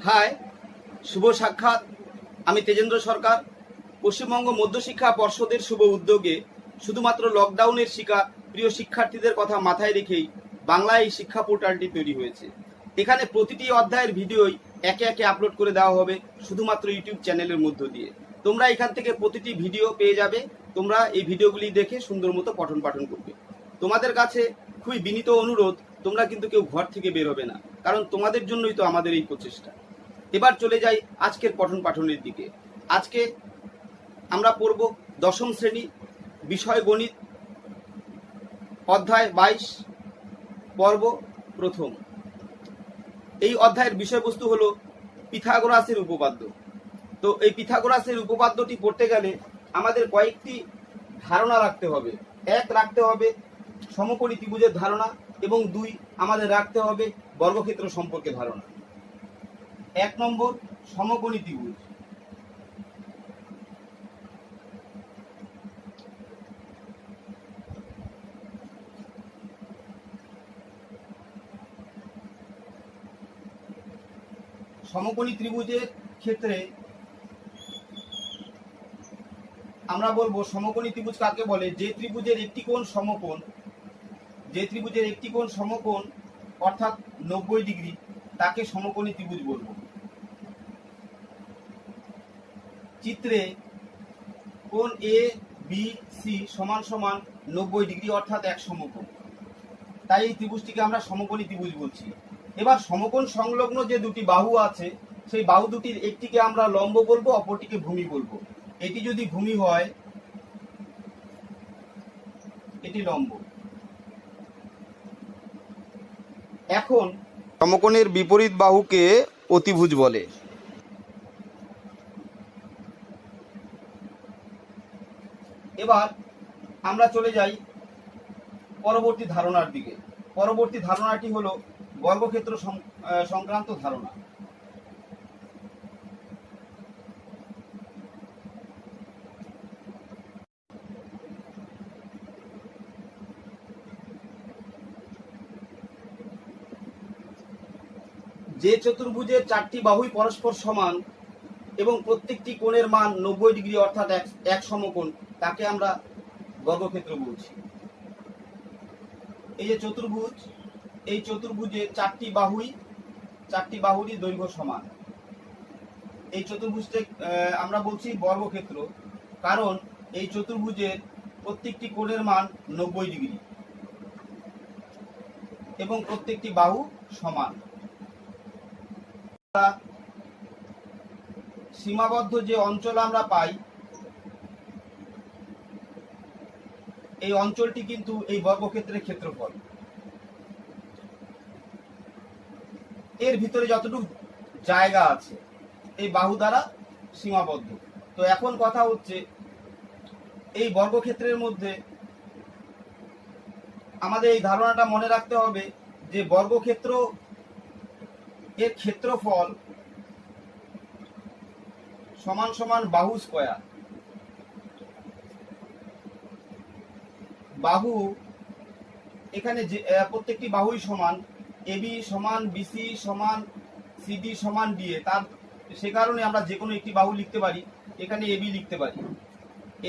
High, শুভ সাক্ষাৎ। আমি তেজেন্দ্র সরকার। পশ্চিমবঙ্গ মধ্যশিক্ষা পর্ষদের শুভ উদ্যোগে শুধুমাত্র লকডাউনের শিকার প্রিয় শিক্ষার্থীদের কথা মাথায় রেখেই বাংলায় এই শিক্ষা পোর্টালটি তৈরি হয়েছে। এখানে প্রতিটি অধ্যায়ের ভিডিওই একে একে আপলোড করে দেওয়া হবে শুধুমাত্র ইউটিউব চ্যানেলের মধ্য দিয়ে। তোমরা এখান থেকে প্রতিটি ভিডিও পেয়ে যাবে। তোমরা এই ভিডিওগুলি দেখে সুন্দর মতো পঠন পাঠন করবে। তোমাদের কাছে খুবই বিনীত অনুরোধ, তোমরা কিন্তু কেউ ঘর থেকে বের হবে না, কারণ তোমাদের জন্যই তো আমাদের এই প্রচেষ্টা। এবার চলে যাই আজকের পঠন পাঠনের দিকে। আজকে আমরা পড়ব দশম শ্রেণী, বিষয় গণিত, অধ্যায় 22, পর্ব প্রথম। এই অধ্যায়ের বিষয়বস্তু হলো পিথাগোরাসের উপপাদ্য। তো এই পিথাগোরাসের উপপাদ্যটি পড়তে গেলে আমাদের কয়েকটি ধারণা রাখতে হবে। এক, রাখতে হবে সমকোণী ত্রিভুজের ধারণা, এবং দুই, আমাদের রাখতে হবে বর্গক্ষেত্র সম্পর্কে ধারণা। 1 নম্বর, সমকোণী ত্রিভুজ। সমকোণী ত্রিভুজের ক্ষেত্রে আমরা বলবো সমকোণী ত্রিভুজ কাকে বলে? যে ত্রিভুজের একটি কোণ সমকোণ, অর্থাৎ 90 ডিগ্রি, তাকে সমকোণী ত্রিভুজ বলবো। চিত্রে কোণ এ বি সি সমান সমান 90 ডিগ্রি, অর্থাৎ এক সমকোণ, তাই এই ত্রিভুজটিকে আমরা সমকোণী ত্রিভুজ বলছি। এবার সমকোণ সংলগ্ন যে দুটি বাহু আছে, সেই বাহু দুটির একটিকে আমরা লম্ব বলবো, অপরটিকে ভূমি বলবো। এটি যদি ভূমি হয়, এটি লম্ব। এখন সমকোণের বিপরীত বাহুকে অতিভুজ বলে। এবার আমরা চলে যাই পরবর্তী ধারণার দিকে। পরবর্তী ধারণাটি হলো বর্গক্ষেত্র সংক্রান্ত ধারণা। যে চতুর্ভুজের 4টি বাহুই পরস্পর সমান এবং প্রত্যেকটি কোণের মান 90 ডিগ্রি, অর্থাৎ এক সমকোণ, তাকে আমরা বর্গক্ষেত্র বলছি। এই যে চতুর্ভুজ, এই চতুর্ভুজের 4টি বাহুরই দৈর্ঘ্য সমান। এই চতুর্ভুজকে আমরা বলছি বর্গক্ষেত্র, কারণ এই চতুর্ভুজের প্রত্যেকটি কোণের মান 90 ডিগ্রি এবং প্রত্যেকটি বাহু সমান। সীমাবদ্ধ যে অঞ্চল আমরা পাই, এই অঞ্চলটি কিন্তু এই বর্গক্ষেত্রের ক্ষেত্রফল। এর ভিতরে যতটুকু জায়গা আছে এই বাহু দ্বারা সীমাবদ্ধ। তো এখন কথা হচ্ছে, এই বর্গক্ষেত্রের মধ্যে আমাদের এই ধারণাটা মনে রাখতে হবে যে বর্গক্ষেত্র এর ক্ষেত্রফল সমান সমান বাহু স্কয়ার। বাহু এখানে প্রত্যেকটি বাহুই সমান, এবি সমান বিসি সমান সিডি সমান ডিএ। সে কারণে আমরা যে কোনো একটি বাহু লিখতে পারি, এখানে এবি লিখতে পারি,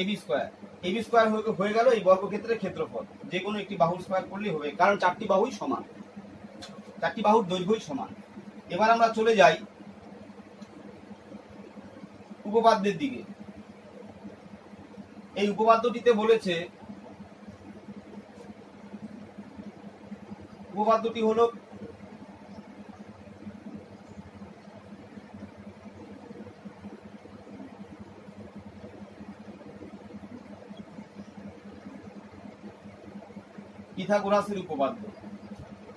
এবি স্কয়ার হয়ে গেল এই বর্গক্ষেত্রের ক্ষেত্রফল। যে কোনো একটি বাহু স্কয়ার করলেই হবে, কারণ 4টি বাহুই সমান, 4টি বাহুর দৈর্ঘ্যই সমান। এবার আমরা চলে যাই উপপাদ্যের দিকে। এই উপপাদ্যটিতে বলেছে, উপপাদ্যটি হলো পিথাগোরাসের উপপাদ্য।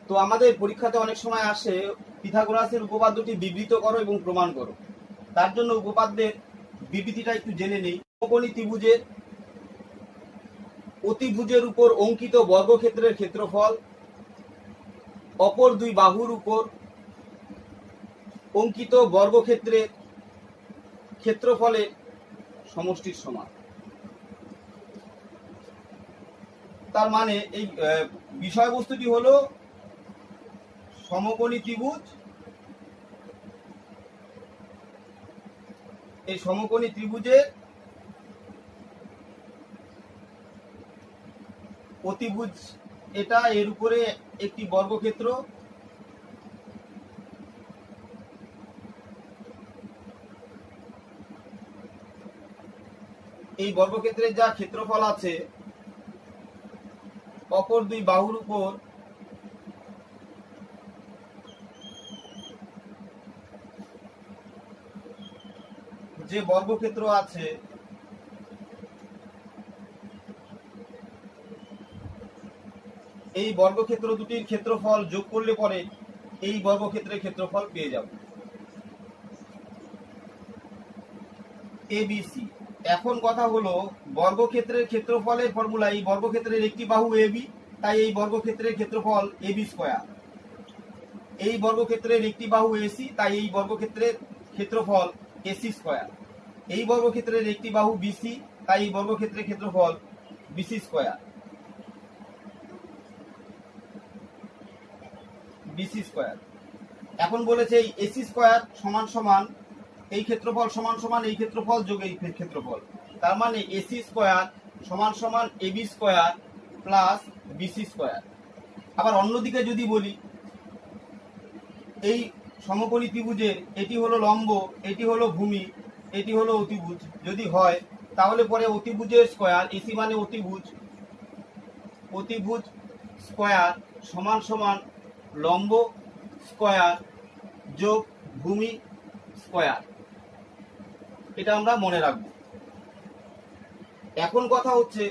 তো আমাদের পরীক্ষাতে অনেক সময় আসে পিথাগোরাসের উপপাদ্যটি বিবৃত করো এবং প্রমাণ করো। তার জন্য উপপাদ্যের বিবৃতিটা একটু জেনে নেই। সমকোণী ত্রিভুজের অতিভুজের উপর অঙ্কিত বর্গক্ষেত্রের ক্ষেত্রফল অপর দুই বাহুর উপর অঙ্কিত বর্গক্ষেত্রের ক্ষেত্রফলের সমষ্টির সমান। তার মানে এই বিষয়বস্তুটি হলো সমকোণী ত্রিভুজ এই সমকোণী ত্রিভুজের অতিভুজ এটা, এর উপরে একটি বর্গক্ষেত্র, এই বর্গক্ষেত্রের যা ক্ষেত্রফল আছে অপর দুই বাহুর উপর যে বর্গক্ষেত্র আছে এই বর্গক্ষেত্র দুটির ক্ষেত্রফল যোগ করলে পরে এই বর্গক্ষেত্রের ক্ষেত্রফল পেয়ে যাব ABC। এখন কথা হলো বর্গক্ষেত্রের ক্ষেত্রফলের ফর্মুলা, এই বর্গক্ষেত্রের একটি বাহু AB, তাই এই বর্গক্ষেত্রের ক্ষেত্রফল AB স্কয়ার। এই বর্গক্ষেত্রের একটি বাহু AC, তাই এই বর্গক্ষেত্রের ক্ষেত্রফল AC স্কয়ার। এই বর্গক্ষেত্রের একটি বাহু BC, তাই এই বর্গক্ষেত্রের ক্ষেত্রফল BC স্কয়ার। BC square. এখন বলেছে এই AC স্কয়ার সমান সমান এই ক্ষেত্রফল সমান সমান এই ক্ষেত্রফল যোগ এই ক্ষেত্রফল, তার মানে AC স্কয়ার সমান সমান AB square plus BC square. আবার অন্যদিকে যদি বলি, এই সমকোণী ত্রিভুজের এটি হলো লম্ব, এটি হলো ভূমি, এটি হলো অতিভুজ যদি হয়, তাহলে পরে অতিভুজের স্কয়ার, AC মানে অতিভুজ, অতিভুজ স্কয়ার সমান সমান লম্ব স্কয়ার যোগ ভূমি স্কয়ার। এটা আমরা মনে রাখবো। এখন কথা হচ্ছে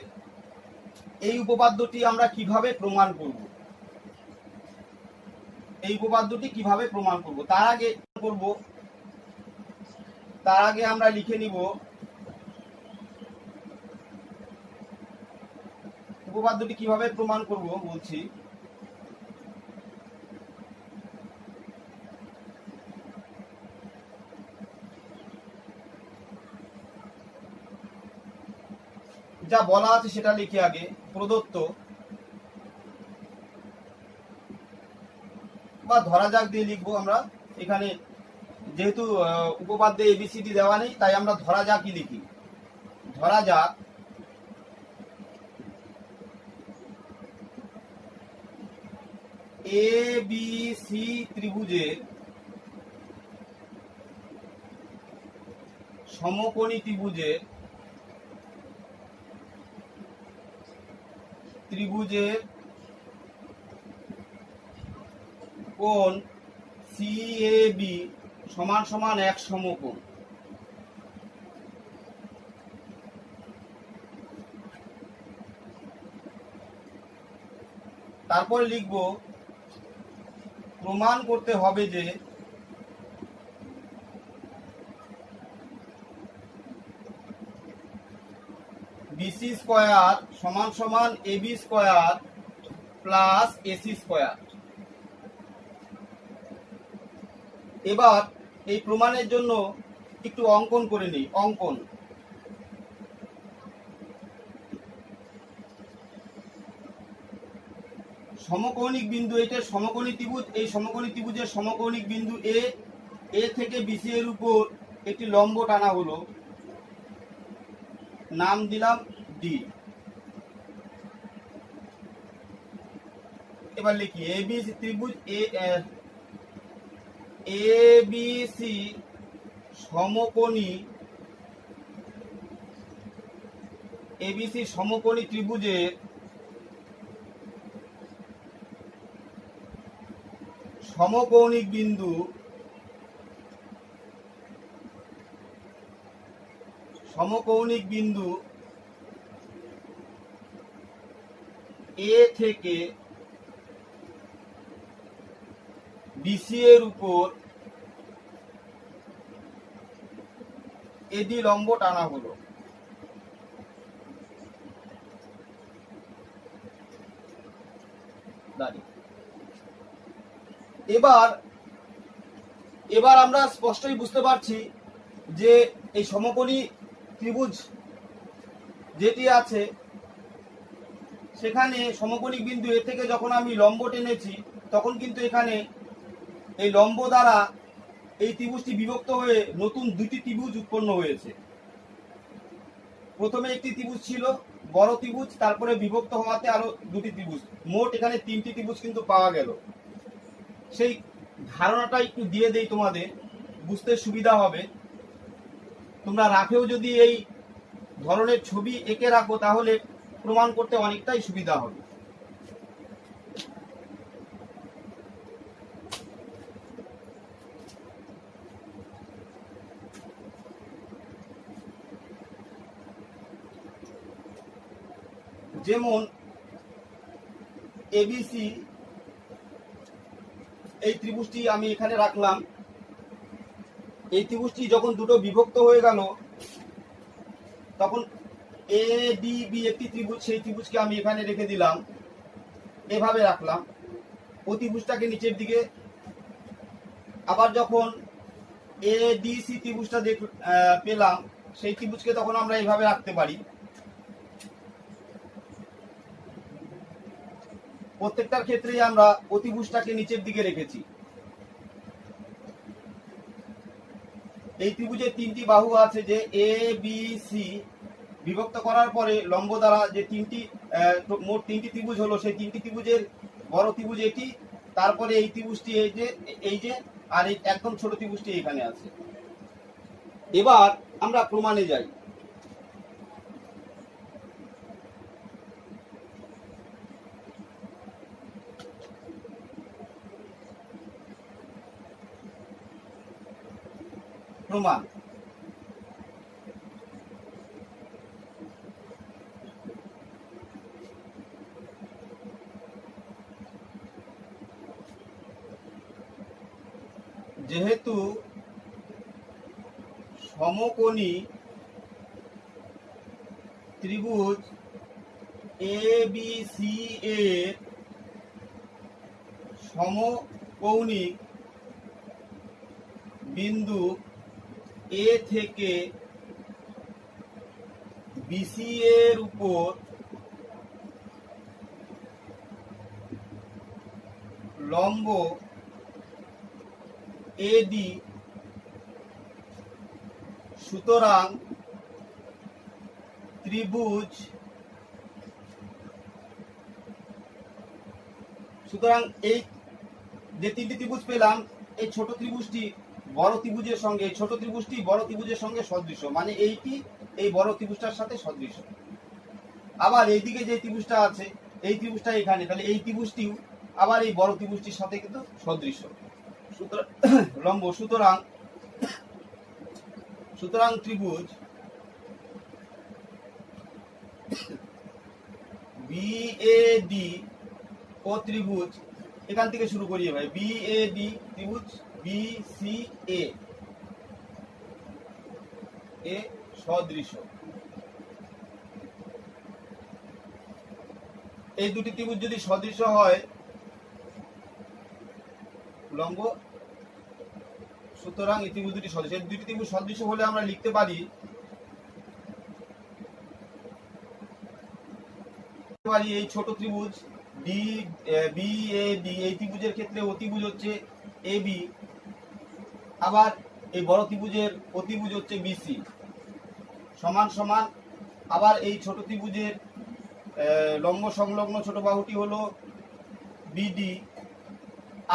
এই উপপাদ্যটি আমরা কিভাবে প্রমাণ করব, এই উপপাদ্যটি কিভাবে প্রমাণ করব। তার আগে আমরা লিখে নিব উপপাদ্যটি কিভাবে প্রমাণ করব বলছি। যা বলা আছে সেটা লিখে আগে। প্রদত্ত বা ধরা যাক দিয়ে লিখবো আমরা, এখানে যেহেতু উপপাদ্যে ABCD দেওয়া নেই তাই আমরা ধরা যাকই লিখি। ধরা যাক ABC ত্রিভুজের সমকোণী ত্রিভুজের কোণ CAB সমান সমান এক সমকোণ। তারপরে লিখব প্রমাণ করতে হবে যে BC স্কয়ার সমান সমান AB square plus AC square. এবার এই প্রমাণের জন্য একটু অঙ্কন করে নিই। অঙ্কন, সমকৌণিক বিন্দু, এটা সমকোণী ত্রিভুজ, এই সমকোণী ত্রিভুজের সমকৌণিক বিন্দু A থেকে BC এর উপর একটি লম্ব টানা হলো, নাম দিলাম D। এবার লিখি ABC ত্রিভুজ ABC সমকোণী ত্রিভুজের সমকৌণিক বিন্দু A থেকে BC এর উপর AD লম্ব টানা হলো। এবার আমরা স্পষ্টই বুঝতে পারছি যে এই সমকোণী ত্রিভুজ যেটি আছে সেখানে সমকোণিক বিন্দু এ থেকে যখন আমি লম্ব টেনেছি তখন কিন্তু এখানে এই লম্ব দ্বারা এই ত্রিভুজটি বিভক্ত হয়ে নতুন দুটি ত্রিভুজ উৎপন্ন হয়েছে। প্রথমে একটি ত্রিভুজ ছিল বড় ত্রিভুজ, তারপরে বিভক্ত হওয়াতে আরো দুটি ত্রিভুজ, মোট এখানে তিনটি ত্রিভুজ কিন্তু পাওয়া গেল। সেই ধারণাটা একটু দিয়ে দেই তোমাদের, বুঝতে সুবিধা হবে। তোমরা রাখেও যদি এই ধরনের ছবি এঁকে রাখো তাহলে প্রমাণ করতে অনেকটাই সুবিধা হবে। যেমন এবিসি, এই ত্রিভুজটি আমি এখানে রাখলাম। এই ত্রিভুজটি যখন দুটো বিভক্ত হয়ে গেল তখন এ ডি বি একটি ত্রিভুজ, সেই ত্রিভুজকে আমি এখানে রেখে দিলাম, এভাবে রাখলাম। ও ত্রিভুজটাকে নিচের দিকে। আবার যখন এ ডি সি ত্রিভুজটা পেলাম, সেই ত্রিভুজকে তখন আমরা এইভাবে রাখতে পারি। প্রত্যেকটার ক্ষেত্রেই আমরা অতিভুজটাকে নিচের দিকে রেখেছি। এই ত্রিভুজের তিনটি বাহু আছে, যে এ বি সি বিভক্ত করার পরে লম্ব দ্বারা যে মোট তিনটি ত্রিভুজ হলো, সেই তিনটি ত্রিভুজের বড় ত্রিভুজ এটি, তারপরে এই ত্রিভুজটি এই যে আর এই একদম ছোট ত্রিভুজটি এখানে আছে। এবার আমরা প্রমাণে যাই। প্রমাণ। যেহেতু সমকোণী ত্রিভুজ এ বি সি এর সমকৌণিক বিন্দু এ থেকে বিসি এর উপর লম্ব এডি, সুতরাং ত্রিভুজ, সুতরাং এই যে তিনটি ত্রিভুজ পেলাম, এই ছোট ত্রিভুজটি বড় ত্রিভুজের সঙ্গে, এই ছোট ত্রিভুজটি বড় ত্রিভুজের সঙ্গে সদৃশ, মানে এইটি এই বড় ত্রিভুজটার সাথে সদৃশ। আবার এইদিকে যে ত্রিভুজটা আছে, এই ত্রিভুজটা এখানে, তাহলে এই ত্রিভুজটিও আবার এই বড় ত্রিভুজটির সাথে কিন্তু সদৃশ। সুতরাং লম্ব, সুতরাং ত্রিভুজ বিএডি ও ত্রিভুজ, এখান থেকে শুরু করি ভাই, বিএডি ত্রিভুজ বিসিএ এ সদৃশ। এই দুটি ত্রিভুজ যদি সদৃশ হয় লম্ব, সুতরাং এই ত্রিভুজ দুটি সদৃশ। এই দুটি ত্রিভুজ সদৃশ হলে আমরা লিখতে পারি এই ছোট ত্রিভুজ বিএডি, এই ত্রিভুজের ক্ষেত্রে অতিভুজ হচ্ছে এবি, আবার এই বড় ত্রিভুজের অতিভুজ হচ্ছে বিসি, সমান সমান। আবার এই ছোট ত্রিভুজের লম্ব সংলগ্ন ছোট বাহুটি হলো বিডি,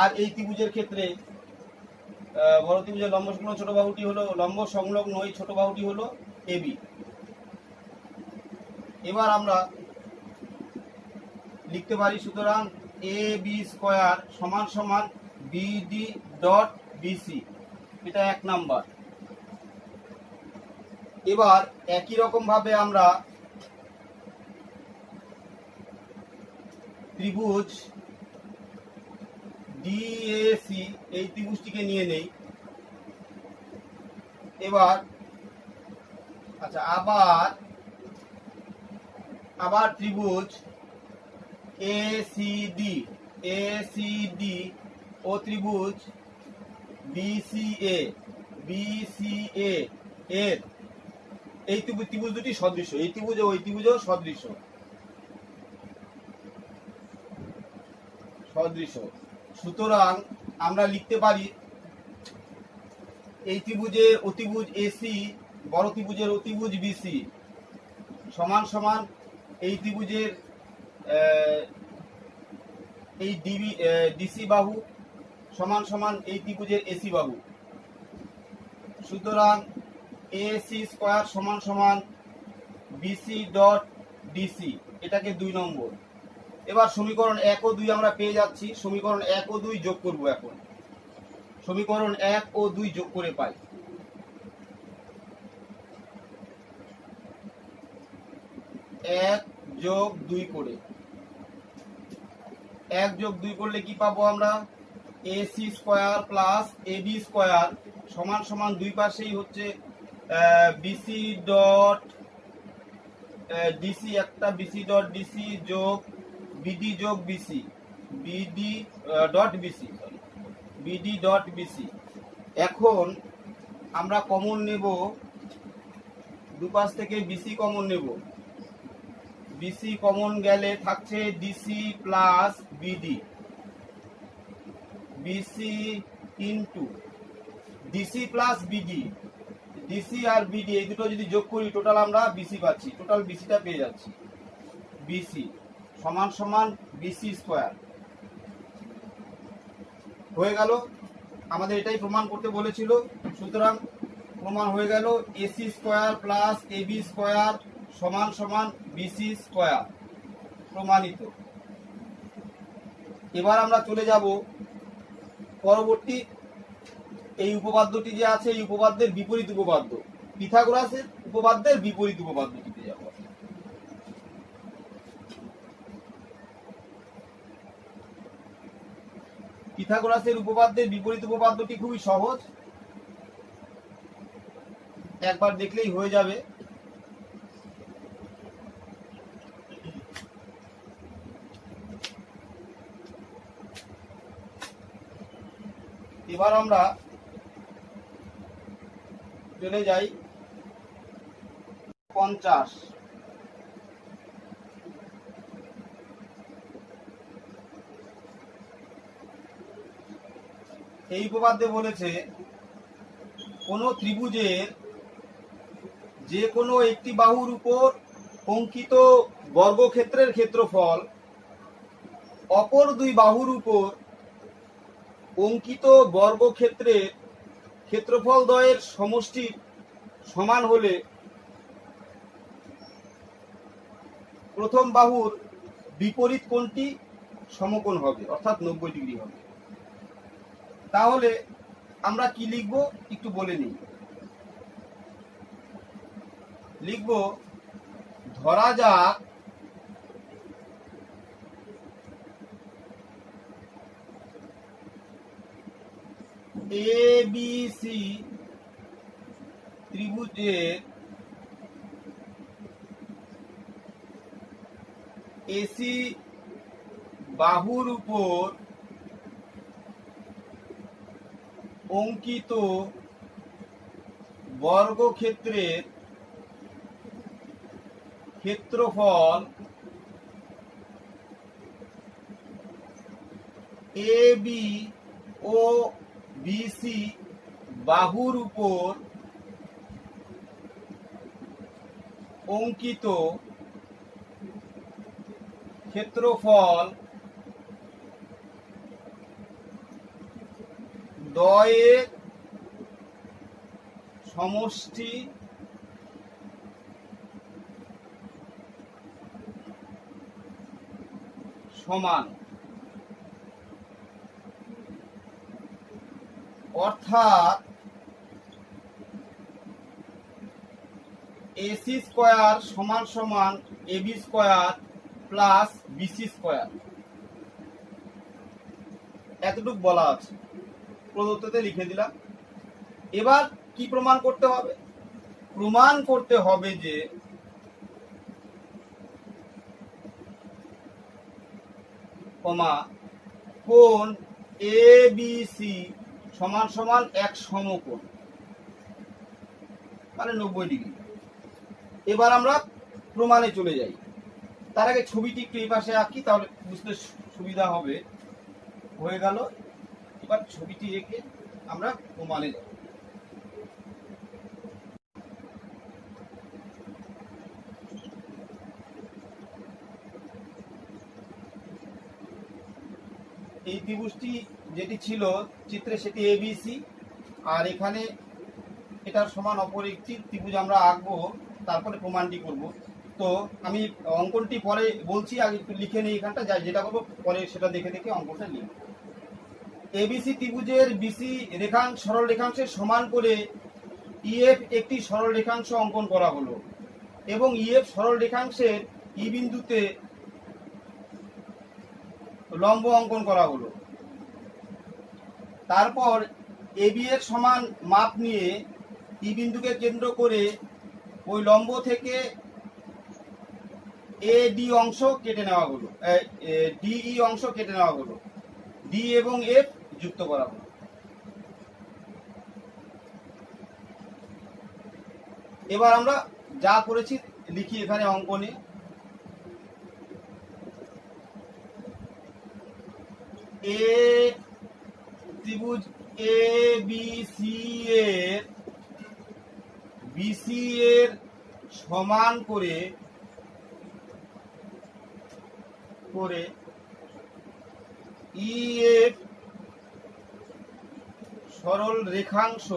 আর এই ত্রিভুজের ক্ষেত্রে বড় ত্রিভুজের লম্ব সংলগ্ন ছোট বাহুটি হলো লম্ব সংলগ্ন এই ছোট বাহুটি হলো এবি। এবার আমরা লিখতে পারি, সুতরাং এ বি স্কয়ার সমান সমান বিডি ডট বিসি, এটা 1 নাম্বার। এবার একই রকম ভাবে আমরা ত্রিভুজ ডিএসি, এই ত্রিভুজটিকে নিয়ে নেই। এবার আচ্ছা, আবার ত্রিভুজ এসিডি ও ত্রিভুজ বিসিএ এর এই ত্রিভুজ দুটি সদৃশ, এই ত্রিভুজ ও ওই ত্রিভুজও সদৃশ। সুতরাং আমরা লিখতে পারি এই ত্রিভুজের অতিভুজ এসি বড় ত্রিভুজের অতিভুজ বিসি সমান সমান এই ত্রিভুজের এই ডিসি বাহু সমান সমান এই ত্রিভুজের এসি বাহু। সুতরাং এসি স্কয়ার সমান সমান বিসি ডট ডিসি, এটাকে 2 নম্বর। এবার সমীকরণ 1 ও 2 আমরা পেয়ে যাচ্ছি। সমীকরণ 1 ও 2 যোগ করব। এখন সমীকরণ 1 ও 2 যোগ করে পাই 1 যোগ 2 করে 1 যোগ 2 করলে কি পাবো আমরা? AC square plus AB square সমান সমান দুই পাশেই হচ্ছে বিসি ডট ডিসি, একটা বিসি ডট ডিসি যোগ বিডি যোগ BC, BD dot BC, BD dot BC. এখন আমরা কমন নেব, দুপাশ থেকে বিসি কমন নেব। বিসি কমন গেলে থাকছে DC plus BD, BC into DC plus BD. DC আর বিডি এই দুটো যদি যোগ করি টোটাল আমরা বিসি পাচ্ছি, টোটাল বিসিটা পেয়ে যাচ্ছি। বিসি সমান সমান বিসি স্কয়ার হয়ে গেল। আমাদের এটাই প্রমাণ করতে বলেছিল, সুতরাং প্রমাণ হয়ে গেল। AC square plus AB square সমান সমান বিসি স্কয়ার, প্রমাণিত। এবার আমরা চলে যাব পরবর্তী এই উপপাদ্যটি যে আছে, এই উপপাদ্যের বিপরীত উপপাদ্য, পিথাগোরাসের উপপাদ্যের বিপরীত উপপাদ্যটিতে যাব। পিথাগোরাসের উপপাদ্যের বিপরীত উপপাদ্যটি খুবই সহজ, একবার দেখলেই হয়ে যাবে। এবার আমরা চলে যাই 50। এই উপপাদ্যে বলেছে কোন ত্রিভুজের যে কোনো একটি বাহুর উপর অঙ্কিত বর্গক্ষেত্রের ক্ষেত্রফল অপর দুই বাহুর উপর অঙ্কিত বর্গক্ষেত্রের ক্ষেত্রফল দ্বয়ের সমষ্টির সমান হলে প্রথম বাহুর বিপরীত কোণটি সমকোণ হবে, অর্থাৎ 90 ডিগ্রি হবে। তাহলে আমরা কি লিখব একটু বলে নিই। লিখব, ধরা যাক এবিসি ত্রিভুজের এসি বাহুর উপর অঙ্কিত বর্গক্ষেত্রের ক্ষেত্রফল এবি ও বিসি বাহুর উপর অঙ্কিত ক্ষেত্রফল দ্বয়ের সমষ্টি সমান। অর্থাৎ এসি স্কয়ার সমান সমান AB square plus BC square, এতটুকু বলা আছে, প্রদত্ততে লিখে দিলাম। এবার কি প্রমাণ করতে হবে? প্রমাণ করতে হবে যে কোণ এবিসি সমান সমান এক সমকোণ, মানে 90 ডিগ্রি। এবার আমরা প্রমাণে চলে যাই। তার আগে ছবিটি একটু এই পাশে আঁকি, তাহলে বুঝতে সুবিধা হবে। হয়ে গেল। এবার ছবিটি এঁকে আমরা প্রমাণে যাব। এই ত্রিভুজটি যেটি ছিল চিত্রে সেটি এবিসি, আর এখানে এটার সমান অপর একটি ত্রিভুজ আমরা আঁকবো, তারপরে প্রমাণটি করব। তো আমি অঙ্কনটি পরে বলছি, আগে একটু লিখে নিই এখানটা, যাই যেটা করবো পরে সেটা দেখে দেখে অঙ্কনটা লিখব। এবিসি ত্রিভুজের বিসি রেখাংশ সরল রেখাংশের সমান করে ইএফ একটি সরল রেখাংশ অঙ্কন করা হলো এবং ইএফ সরল রেখাংশের ই বিন্দুতে লম্ব অঙ্কন করা হলো। তারপর এবি এর সমান মাপ নিয়ে ই বিন্দুকে কেন্দ্র করে ওই লম্ব থেকে এ ডি অংশ কেটে নেওয়া হলো, ডিই অংশ কেটে নেওয়া হলো, ডি এবং এফ যুক্ত করা হলো। এবার আমরা যা করেছি লিখি এখানে অঙ্কনে। এ ত্রিভুজ এ বি সি এর বিসি এর সমান করে ইএফ সরল রেখাংশ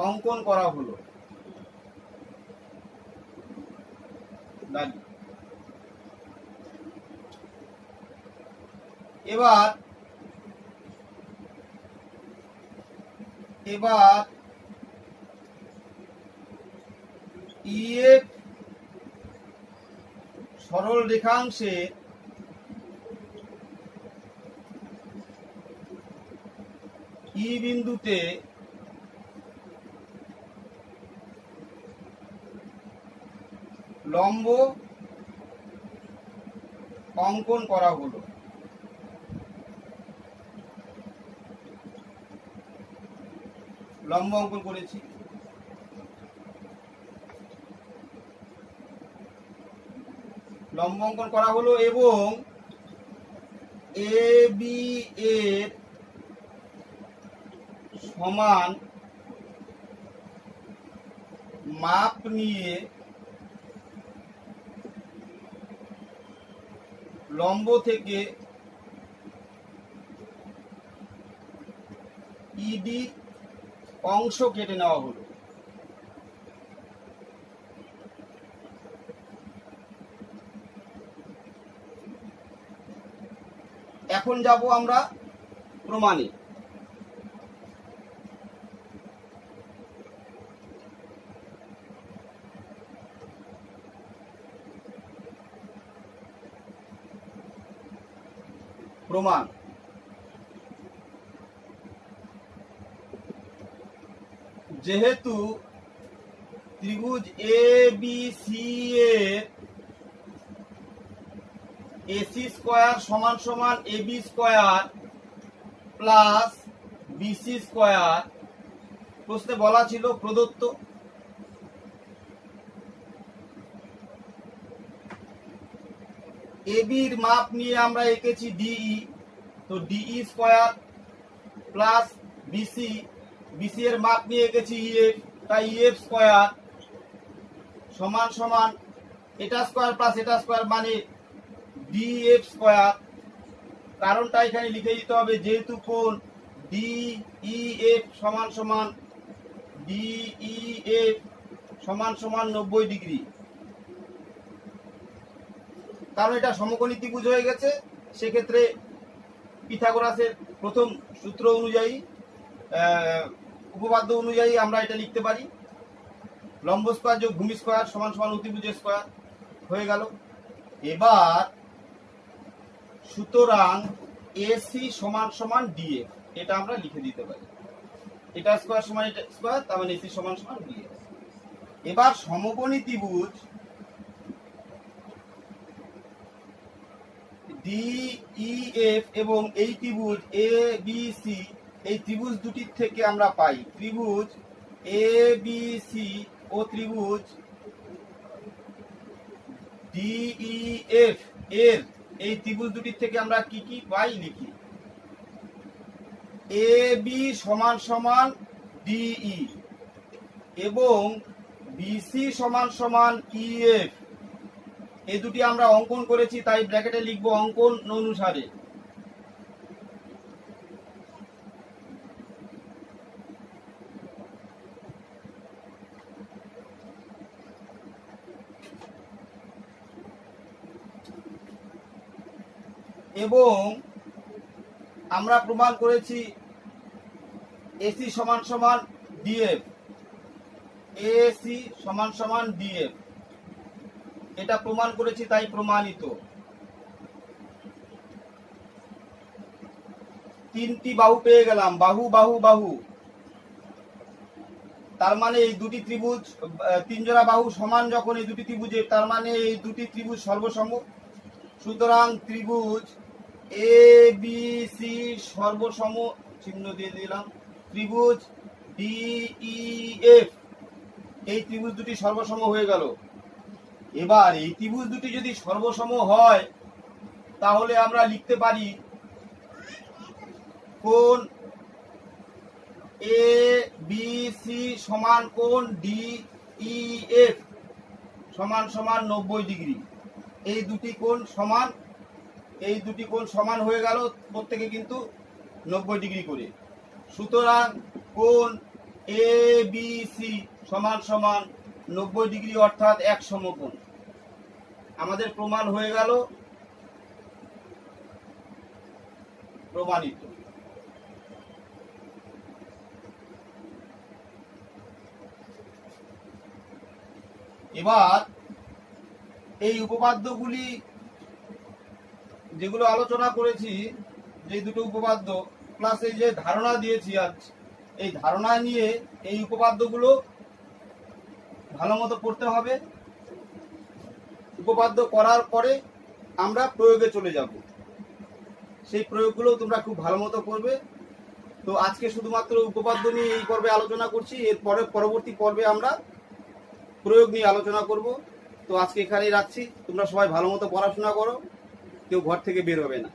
অঙ্কন করা হলো। এবার ইএফ সরল রেখাংশে ই বিন্দুতে লম্ব অঙ্কন করা হলো। লম্ব অঙ্কন করেছি। লম্ব অঙ্কন করা হলো এবং এ বি এর সমান মাপ নিয়ে লম্ব থেকে ইডি অংশ কেটে নেওয়া হলো। এখন যাব আমরা প্রমাণে। প্রমাণ যেহেতু ত্রিভুজ এ বি সি এর এসি স্কয়ার সমান সমান AB square plus BC square প্রশ্নে বলা ছিল প্রদত্ত, এবির মাপ নিয়ে আমরা এঁকেছি ডিই, তো DE square plus BC, BC এর মাপ নিয়ে এঁকেছি ইএফ, তাই ইএফ স্কয়ার সমান সমান এটা স্কয়ার প্লাস এটা স্কয়ার মানে ডিএফ স্কয়ার। কারণটা এখানে লিখে দিতে হবে, যেহেতু কোণ ডিইএফ সমান সমান ডিইএফ সমান সমান 90 ডিগ্রি, কারণ এটা সমকোণী ত্রিভুজ হয়ে গেছে। সেক্ষেত্রে পিথাগোরাসের প্রথম সূত্র অনুযায়ী, উপপাদ্য অনুযায়ী আমরা এটা লিখতে পারি, লম্ব স্কয়ার যোগ ভূমি স্কয়ার সমান সমান অতিভুজের স্কয়ার হয়ে গেল। এবার সুতরাং এসি সমান সমান ডিএফ এটা আমরা লিখে দিতে পারি, এটা স্কয়ার সমান এটা স্কয়ার, তার মানে এসি সমান সমান ডিএফ। এবার সমকোণী ত্রিভুজ ডিইএফ এবং এই ত্রিভুজ এ বি সি, এই ত্রিভুজ দুটির থেকে আমরা পাই ত্রিভুজ এ বি সি ও ত্রিভুজ ডিইএফ এর এই ত্রিভুজ দুটির থেকে আমরা কি কি পাই লিখি। এ বি সমান সমান ডিই এবং বিসি সমান সমান ইএফ, এই দুটি আমরা অঙ্কন করেছি, তাই ব্র্যাকেটে লিখব অঙ্কন অনুসারে। এবং আমরা প্রমাণ করেছি এসি সমান সমান ডিএফ, এসি সমান সমান ডিএফ, এটা প্রমাণ করেছি, তাই প্রমাণিত। তিনটি বাহু পেয়ে গেলাম, বাহু বাহু বাহু, তার মানে এই দুটি ত্রিভুজ, তিন জোড়া বাহু সমান যখন এই দুটি ত্রিভুজের, তার মানে এই দুটি ত্রিভুজ সর্বসম। সুতরাং ত্রিভুজ এ বি সি সর্বসম, চিহ্ন দিয়ে দিলাম। ত্রিভুজ ডিইএফ, এই ত্রিভুজ দুটি সর্বসম হয়ে গেল। এবার এই ত্রিভুজ দুটি যদি সর্বসম হয়, তাহলে আমরা লিখতে পারি কোণ এ বি সি সমান কোণ ডিইএফ সমান সমান 90 ডিগ্রি। এই দুটি কোণ সমান, এই দুটি কোণ সমান হয়ে গেল, প্রত্যেকে কিন্তু 90 ডিগ্রি করে। সুতরাং কোণ এ বি সি সমান সমান 90 ডিগ্রি, অর্থাৎ এক সমকোণ। আমাদের প্রমাণ হয়ে গেল, প্রমাণিত। এবার এই উপপাদ্যগুলি যেগুলো আলোচনা করেছি, যে দুটো উপপাদ্য প্লাস এই যে ধারণা দিয়েছি আজ, এই ধারণা নিয়ে এই উপপাদ্যগুলো ভালো মতো পড়তে হবে। উপপাদ্য করার পরে আমরা প্রয়োগে চলে যাব, সেই প্রয়োগগুলো তোমরা খুব ভালো মতো করবে। তো আজকে শুধুমাত্র উপপাদ্য নিয়ে এই পর্বে আলোচনা করছি, এরপরে পরবর্তী পর্বে আমরা প্রয়োগ নিয়ে আলোচনা করব। তো আজকে এখানেই রাখছি, তোমরা সবাই ভালো মতো পড়াশোনা করো, কেউ ঘর থেকে বের হবে না।